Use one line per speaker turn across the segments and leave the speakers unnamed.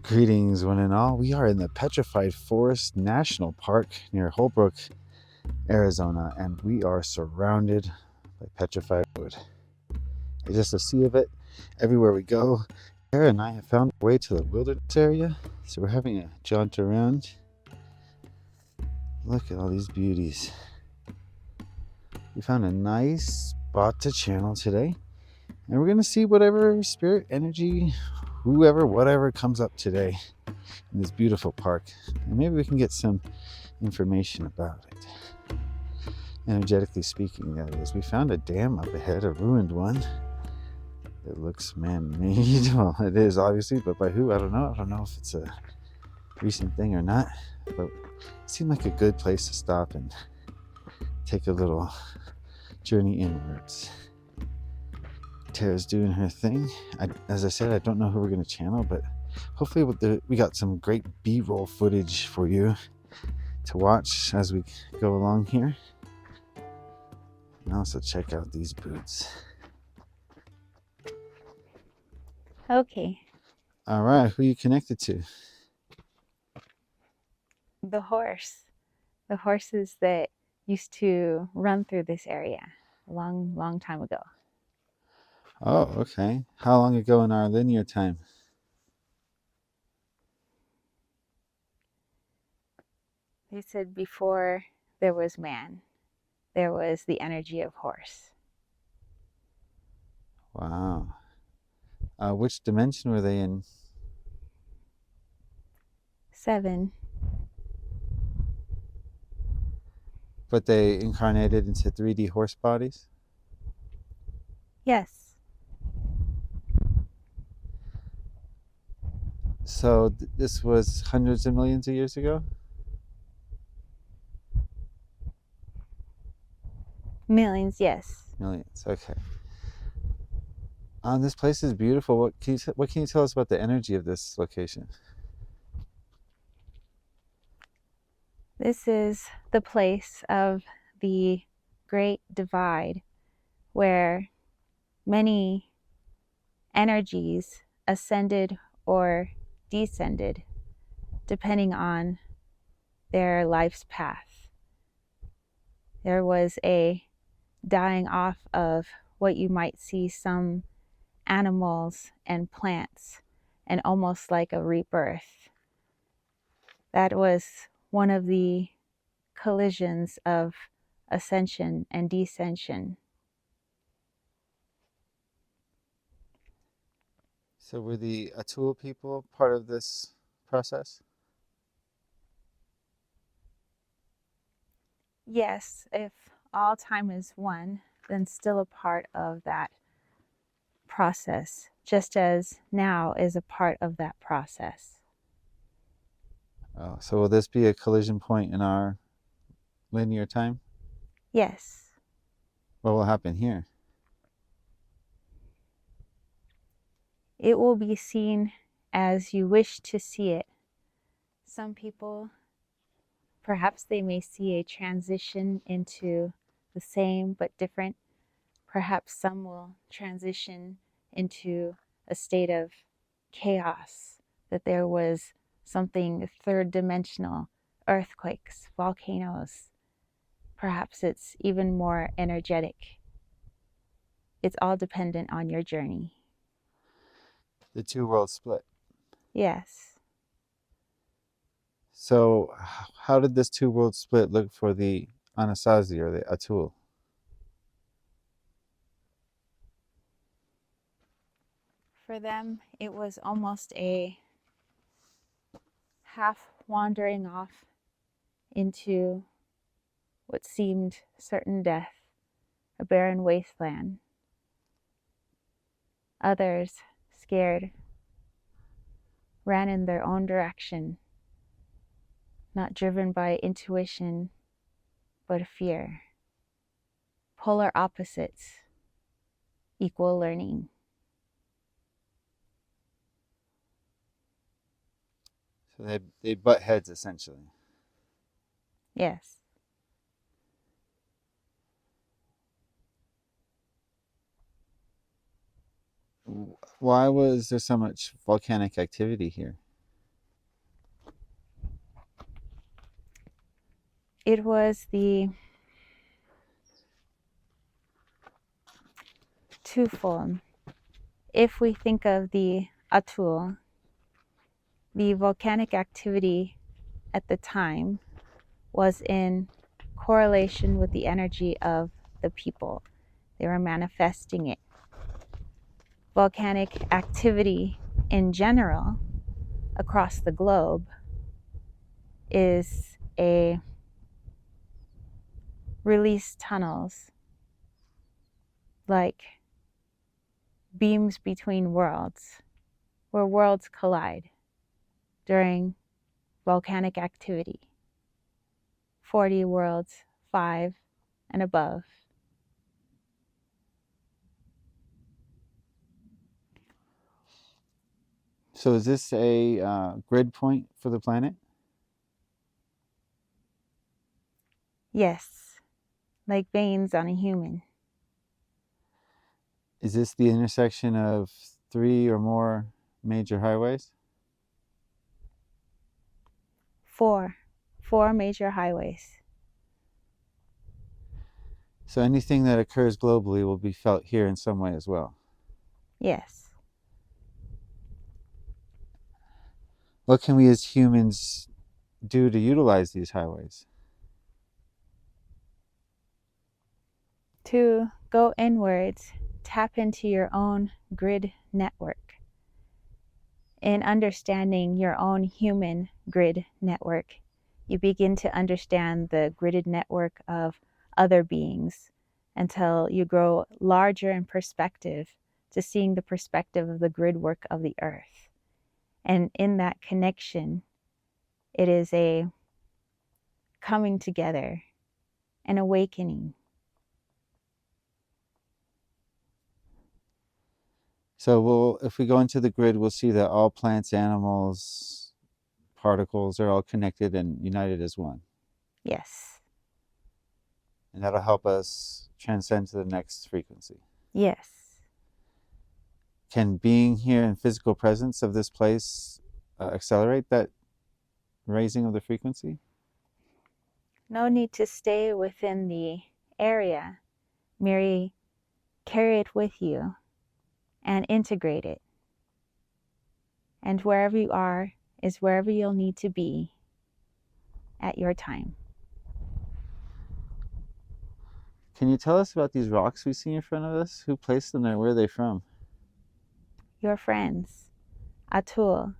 Greetings, one and all. We are in the Petrified Forest National Park near Holbrook, Arizona, and we are surrounded by petrified wood. There's just a sea of it everywhere we go. Sarah and I have found our way to the wilderness area, so we're having a jaunt around. Look at all these beauties. We found a nice spot to channel today, and we're going to see whatever spirit, energy, whoever, whatever comes up today in this beautiful park, and maybe we can get some information about it. Energetically speaking, that is. We found a dam up ahead, a ruined one. It looks man-made. Well, it is obviously, but by who? I don't know. I don't know if it's a recent thing or not, but it seemed like a good place to stop and take a little journey inwards. Tara's doing her thing. As I said, I don't know who we're going to channel, but hopefully we got some great B-roll footage for you to watch as we go along here. And also check out these boots.
Okay.
All right, who are you connected to?
The horse. The horses that used to run through this area a long, long time ago.
Oh, okay. How long ago in our linear time?
They said before there was man, there was the energy of horse.
Wow. Which dimension were they in?
7.
But they incarnated into 3D horse bodies?
Yes.
So this was hundreds of millions of years ago?
Millions, yes.
Millions, okay. This place is beautiful. What can you tell us about the energy of this location?
This is the place of the Great Divide, where many energies ascended or descended depending on their life's path. There was a dying off of what you might see some animals and plants, and almost like a rebirth. That was one of the collisions of ascension and descension.
So were the Atul people part of this process?
Yes, if all time is one, then still a part of that process, just as now is a part of that process.
Oh, so will this be a collision point in our linear time?
Yes.
What will happen here?
It will be seen as you wish to see it. Some people, perhaps they may see a transition into the same but different. Perhaps some will transition into a state of chaos, that there was something third dimensional, earthquakes, volcanoes. Perhaps it's even more energetic. It's all dependent on your journey.
The two worlds split.
Yes.
So how did this two world split look for the Anasazi or the Atul?
For them, it was almost a half wandering off into what seemed certain death, a barren wasteland. Others, scared, ran in their own direction, not driven by intuition, but fear. Polar opposites, equal learning.
So they butt heads essentially.
Yes.
Why was there so much volcanic activity here?
It was the twofold. If we think of the Atul, the volcanic activity at the time was in correlation with the energy of the people. They were manifesting it. Volcanic activity in general across the globe is a release tunnels, like beams between worlds, where worlds collide during volcanic activity. 40 worlds, 5 and above.
So is this a grid point for the planet?
Yes, like veins on a human.
Is this the intersection of 3 or more major highways?
4 major highways.
So anything that occurs globally will be felt here in some way as well.
Yes.
What can we as humans do to utilize these highways?
To go inwards, tap into your own grid network. In understanding your own human grid network, you begin to understand the gridded network of other beings until you grow larger in perspective to seeing the perspective of the grid work of the earth. And in that connection, it is a coming together, an awakening.
So if we go into the grid, we'll see that all plants, animals, particles are all connected and united as one.
Yes.
And that'll help us transcend to the next frequency.
Yes.
Can being here in physical presence of this place accelerate that raising of the frequency?
No need to stay within the area. Merely carry it with you and integrate it. And wherever you are is wherever you'll need to be at your time.
Can you tell us about these rocks we see in front of us? Who placed them there? Where are they from?
Your friends, Atul,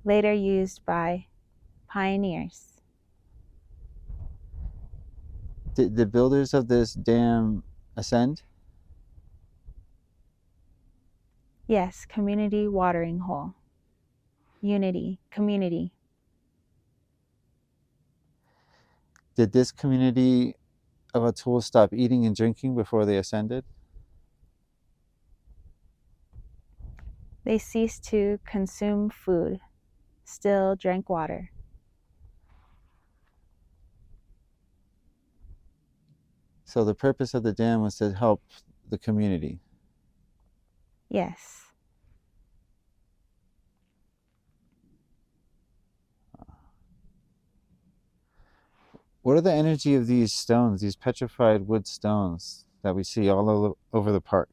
later used by pioneers.
Did the builders of this dam ascend?
Yes, community watering hole. Unity, community.
Did this community of Atul stop eating and drinking before they ascended?
They ceased to consume food, still drank water.
So the purpose of the dam was to help the community.
Yes.
What are the energy of these stones, these petrified wood stones that we see all over the park?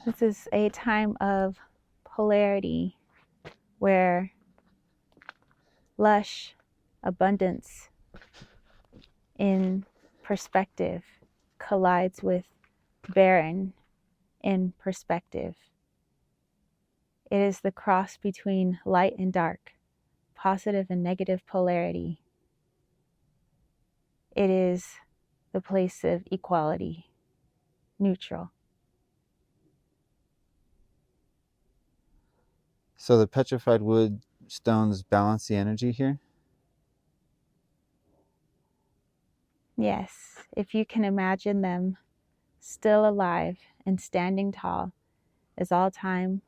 This is a time of polarity where lush abundance in perspective collides with barren in perspective. It is the cross between light and dark, positive and negative polarity. It is the place of equality, neutral.
So the petrified wood stones balance the energy here?
Yes, if you can imagine them still alive and standing tall as all time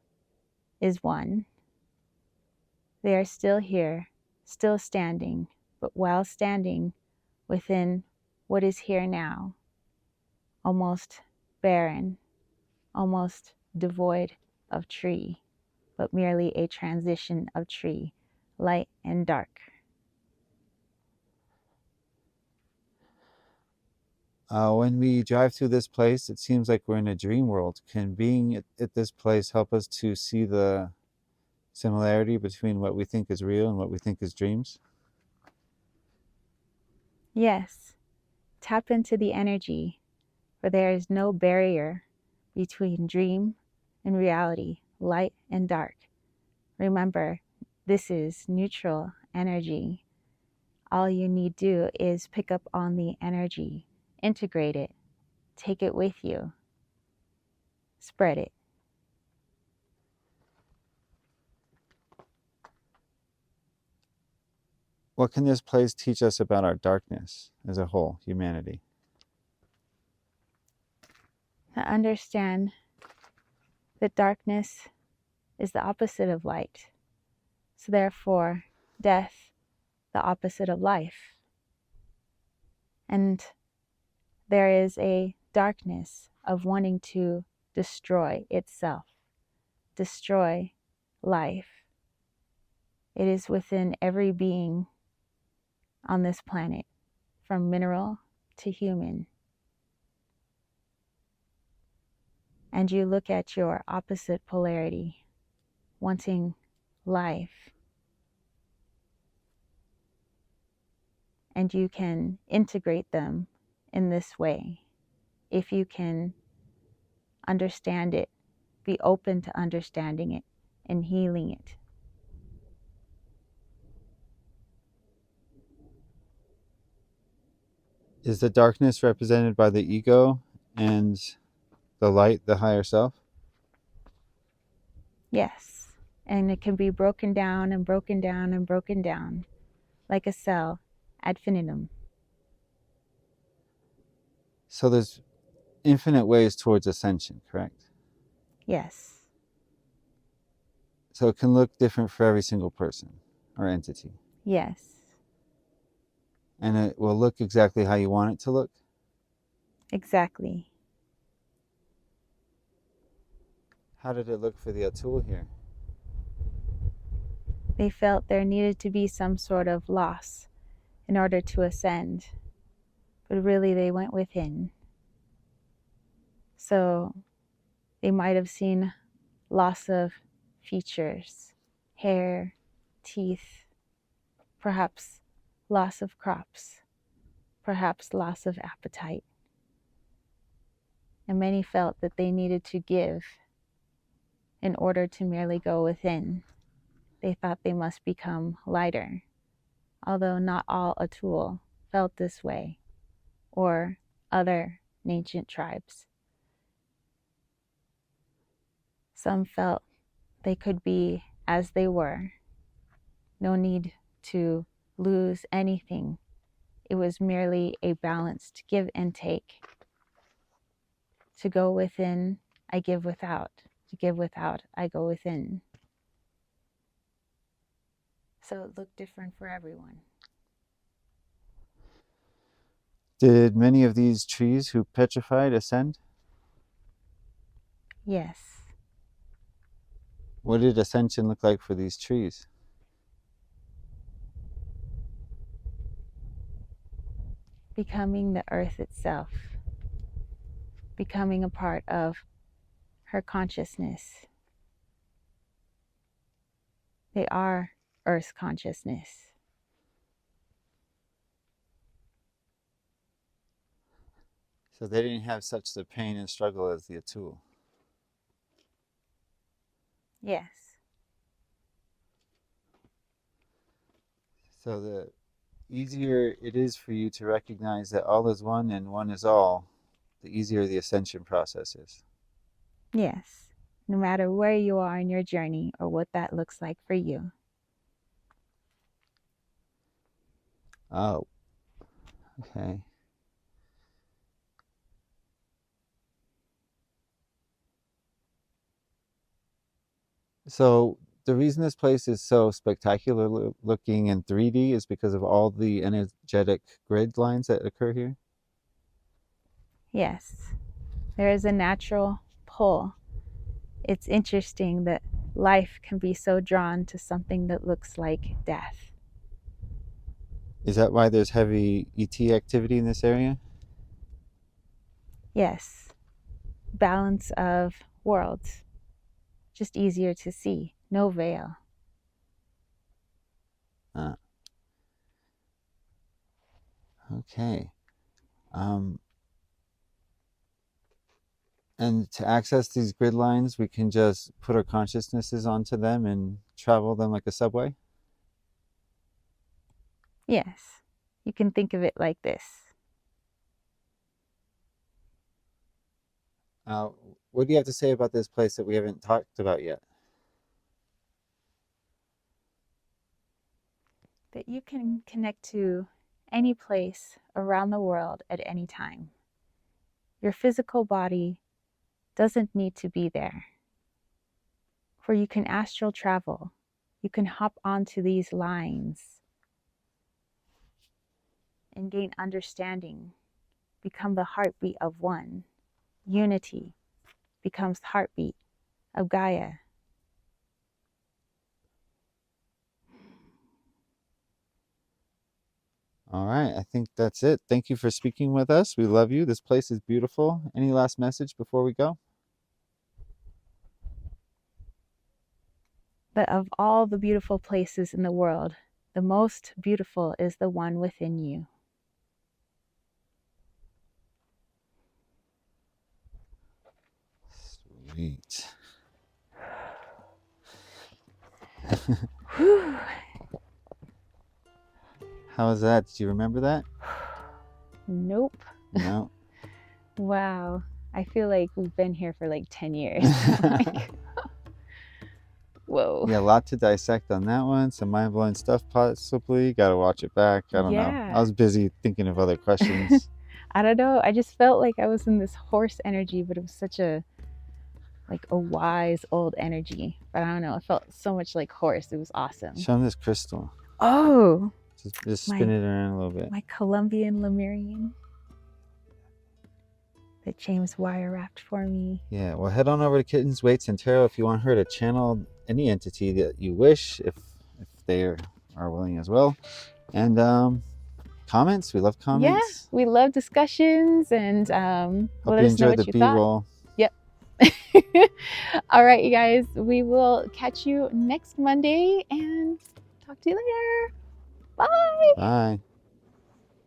is one. They are still here, still standing, but while standing within what is here now, almost barren, almost devoid of tree, but merely a transition of tree light, and dark.
When we drive through this place, it seems like we're in a dream world. Can being at this place help us to see the similarity between what we think is real and what we think is dreams?
Yes, tap into the energy, for there is no barrier between dream and reality, light and dark. Remember, this is neutral energy. All you need do is pick up on the energy, integrate it, take it with you, spread it.
What can this place teach us about our darkness as a whole, humanity?
To understand that darkness is the opposite of light. So therefore, death, the opposite of life. And there is a darkness of wanting to destroy itself, destroy life. It is within every being on this planet, from mineral to human. And you look at your opposite polarity, wanting life, and you can integrate them in this way. If you can understand it, be open to understanding it and healing it.
Is the darkness represented by the ego and the light, the higher self?
Yes, and it can be broken down and broken down and broken down like a cell ad infinitum.
So there's infinite ways towards ascension, correct?
Yes,
So it can look different for every single person or entity.
yes,
And it will look exactly how you want it to look.
exactly.
How did it look for the Atul here?
They felt there needed to be some sort of loss in order to ascend, but really they went within. So they might have seen loss of features, hair, teeth, perhaps loss of crops, perhaps loss of appetite. And many felt that they needed to give in order to merely go within. They thought they must become lighter, although not all Atul felt this way, or other ancient tribes. Some felt they could be as they were, no need to lose anything. It was merely a balanced give and take. To go within, I give without. To give without, I go within. So it looked different for everyone.
Did many of these trees who petrified ascend?
Yes,
What did ascension look like for these trees?
becoming the earth itself, becoming a part of her consciousness. They are earth's consciousness.
So they didn't have such the pain and struggle as the Atul.
Yes,
So the easier it is for you to recognize that all is one and one is all, the easier the ascension process is.
yes. No matter where you are in your journey or what that looks like for you.
Oh, okay. So the reason this place is so spectacular looking in 3D is because of all the energetic grid lines that occur here.
Yes, there is a natural pull. It's interesting that life can be so drawn to something that looks like death.
Is that why there's heavy ET activity in this area?
Yes, balance of worlds. Just easier to see. No veil.
Okay. And to access these grid lines, we can just put our consciousnesses onto them and travel them like a subway?
Yes, you can think of it like this.
What do you have to say about this place that we haven't talked about yet?
That you can connect to any place around the world at any time. Your physical body doesn't need to be there. For you can astral travel. You can hop onto these lines and gain understanding, become the heartbeat of one. Unity becomes the heartbeat of Gaia.
All right, I think that's it. Thank you for speaking with us. We love you. This place is beautiful. Any last message before we go?
That of all the beautiful places in the world, the most beautiful is the one within you.
Sweet. How was that? Did you remember that?
Nope.
No.
Wow. I feel like we've been here for like 10 years. Whoa.
Yeah, a lot to dissect on that one. Some mind-blowing stuff possibly. Got to watch it back. I don't know. I was busy thinking of other questions.
I don't know. I just felt like I was in this horse energy, but it was such a wise old energy. But I don't know. It felt so much like horse. It was awesome.
Show them this crystal.
Oh.
Just spin it around a little bit.
My Colombian Lemurian that James wire wrapped for me.
Yeah, well, head on over to Kittens, Weights, and Tarot if you want her to channel any entity that you wish, if they are willing as well. And comments, we love comments.
Yeah, we love discussions, and
hope you enjoyed the B-roll.
Yep. All right, you guys, we will catch you next Monday and talk to you later. Bye.
Bye.